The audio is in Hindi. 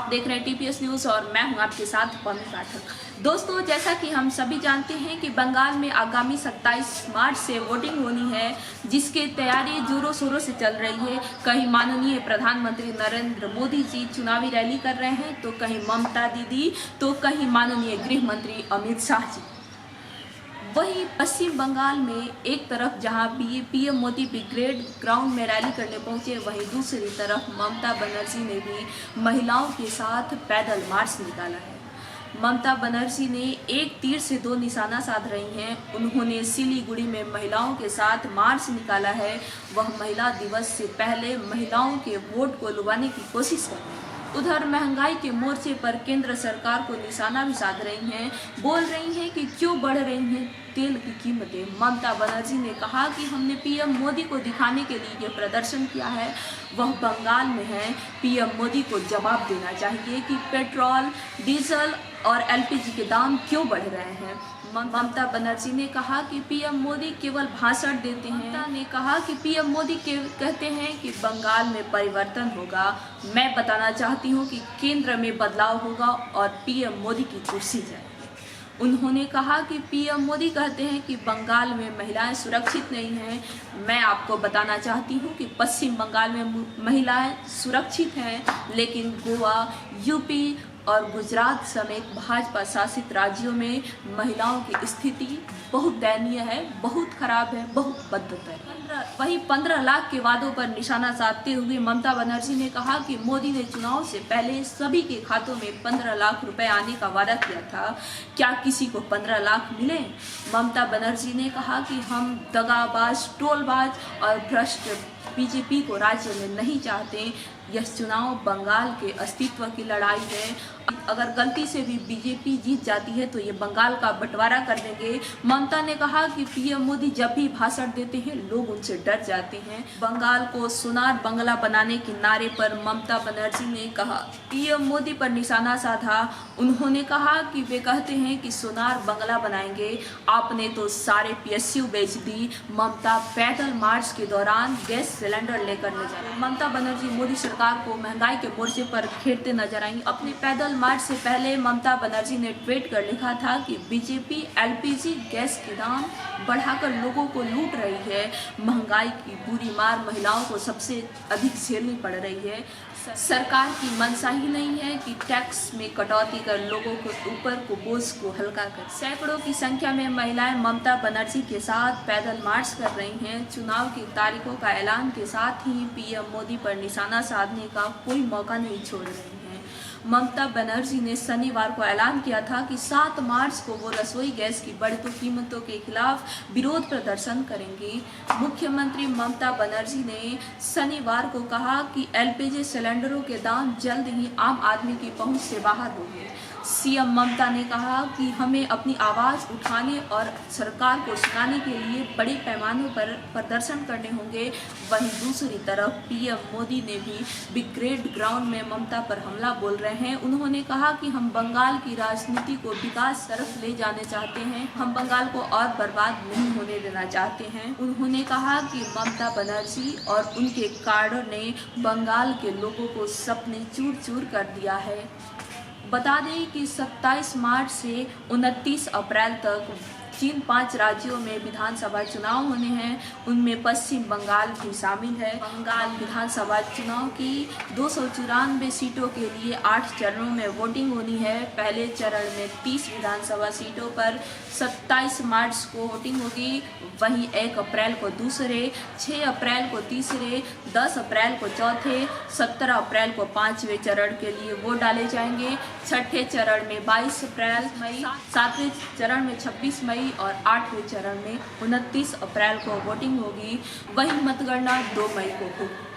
आप देख रहे हैं टीपीएस न्यूज़ और मैं हूं आपके साथ पवन पाठक। दोस्तों, जैसा कि हम सभी जानते हैं कि बंगाल में आगामी 27 मार्च से वोटिंग होनी है, जिसकी तैयारी जोरों शोरों से चल रही है। कहीं माननीय प्रधानमंत्री नरेंद्र मोदी जी चुनावी रैली कर रहे हैं, तो कहीं ममता दीदी, तो कहीं माननीय गृह मंत्री अमित शाह जी। वहीं पश्चिम बंगाल में एक तरफ जहां पीएम मोदी ब्रिगेड ग्राउंड में रैली करने पहुंचे, वहीं दूसरी तरफ ममता बनर्जी ने भी महिलाओं के साथ पैदल मार्च निकाला है। ममता बनर्जी ने एक तीर से दो निशाना साध रही हैं। उन्होंने सिलीगुड़ी में महिलाओं के साथ मार्च निकाला है। वह महिला दिवस से पहले महिलाओं के वोट को लुभाने की कोशिश कर रही हैं। उधर महंगाई के मोर्चे पर केंद्र सरकार को निशाना भी साध रही हैं। बोल रही हैं कि क्यों बढ़ रही हैं तेल की कीमतें। ममता बनर्जी ने कहा कि हमने पीएम मोदी को दिखाने के लिए ये प्रदर्शन किया है। वह बंगाल में है। पीएम मोदी को जवाब देना चाहिए कि पेट्रोल, डीजल और एलपीजी के दाम क्यों बढ़ रहे हैं। ममता बनर्जी ने कहा कि पीएम मोदी केवल भाषण देते हैं। ममता ने कहा कि पीएम मोदी कहते हैं कि बंगाल में परिवर्तन होगा। मैं बताना चाहती हूं कि केंद्र में बदलाव होगा और पीएम मोदी की कुर्सी जाएगी। उन्होंने कहा कि पीएम मोदी कहते हैं कि बंगाल में महिलाएं सुरक्षित नहीं हैं। मैं आपको बताना चाहती हूं कि पश्चिम बंगाल में महिलाएं सुरक्षित हैं, लेकिन गोवा, यूपी और गुजरात समेत भाजपा शासित राज्यों में महिलाओं की स्थिति बहुत दयनीय है, बहुत खराब है, बहुत बदतर है। वहीं 15 लाख के वादों पर निशाना साधते हुए ममता बनर्जी ने कहा कि मोदी ने चुनाव से पहले सभी के खातों में 15 लाख रुपए आने का वादा किया था। क्या किसी को 15 लाख मिले? ममता बनर्जी ने कहा कि हम दगाबाज, टोलबाज और भ्रष्ट बीजेपी को राज्य में नहीं चाहते। यह चुनाव बंगाल के अस्तित्व की लड़ाई है। अगर गलती से भी बीजेपी जीत जाती है तो ये बंगाल का बंटवारा कर देंगे। ममता ने कहा कि पीएम मोदी जब भी भाषण देते हैं लोग उनसे डर जाते हैं। बंगाल को सोनार बंगला बनाने के नारे पर ममता बनर्जी ने कहा, पीएम मोदी पर निशाना साधा। उन्होंने कहा कि वे कहते हैं कि सोनार बंगला बनाएंगे। आपने तो सारे पीएसयू बेच दी। ममता पैदल मार्च के दौरान गैस सिलेंडर लेकर नजर आई। ममता बनर्जी मोदी सरकार को महंगाई के मोर्चे पर घेरते नजर आई। अपने पैदल मार्च से पहले ममता बनर्जी ने ट्वीट कर लिखा था कि बीजेपी एलपीजी गैस के दाम बढ़ाकर लोगों को लूट रही है। महंगाई की बुरी मार महिलाओं को सबसे अधिक झेलनी पड़ रही है। सरकार की मंशा ही नहीं है कि टैक्स में कटौती कर लोगों को ऊपर को बोझ को हल्का कर। सैकड़ों की संख्या में महिलाएं ममता बनर्जी के साथ पैदल मार्च कर रही हैं। चुनाव की तारीखों का ऐलान के साथ ही पीएम मोदी पर निशाना साधने का कोई मौका नहीं छोड़ रही हैं। ममता बनर्जी ने शनिवार को ऐलान किया था कि 7 मार्च को वो रसोई गैस की बढ़ती कीमतों के खिलाफ विरोध प्रदर्शन करेंगी। मुख्यमंत्री ममता बनर्जी ने शनिवार को कहा कि एलपीजी सिलेंडरों के दाम जल्द ही आम आदमी की पहुंच से बाहर होंगे। सीएम ममता ने कहा कि हमें अपनी आवाज़ उठाने और सरकार को सुनाने के लिए बड़े पैमाने पर प्रदर्शन करने होंगे। वहीं दूसरी तरफ पीएम मोदी ने भी ब्रिगेड ग्राउंड में ममता पर हमला बोल रहे हैं। उन्होंने कहा कि हम बंगाल की राजनीति को विकास तरफ ले जाने चाहते हैं। हम बंगाल को और बर्बाद नहीं होने देना चाहते हैं। उन्होंने कहा कि ममता बनर्जी और उनके काडर ने बंगाल के लोगों को सपने चूर चूर कर दिया है। बता दें कि 27 मार्च से 29 अप्रैल तक जिन 5 राज्यों में विधानसभा चुनाव होने हैं उनमें पश्चिम बंगाल भी शामिल है। बंगाल विधानसभा चुनाव की 294 सीटों के लिए 8 चरणों में वोटिंग होनी है। पहले चरण में 30 विधानसभा सीटों पर 27 मार्च को वोटिंग होगी। वहीं 1 अप्रैल को दूसरे, 6 अप्रैल को तीसरे, 10 अप्रैल को चौथे, 17 अप्रैल को 5वें चरण के लिए वोट डाले जाएंगे। छठे चरण में 22 अप्रैल मई, 7वें चरण में 26 मई और 8वें चरण में 29 अप्रैल को वोटिंग होगी। वहीं मतगणना 2 मई को होगी।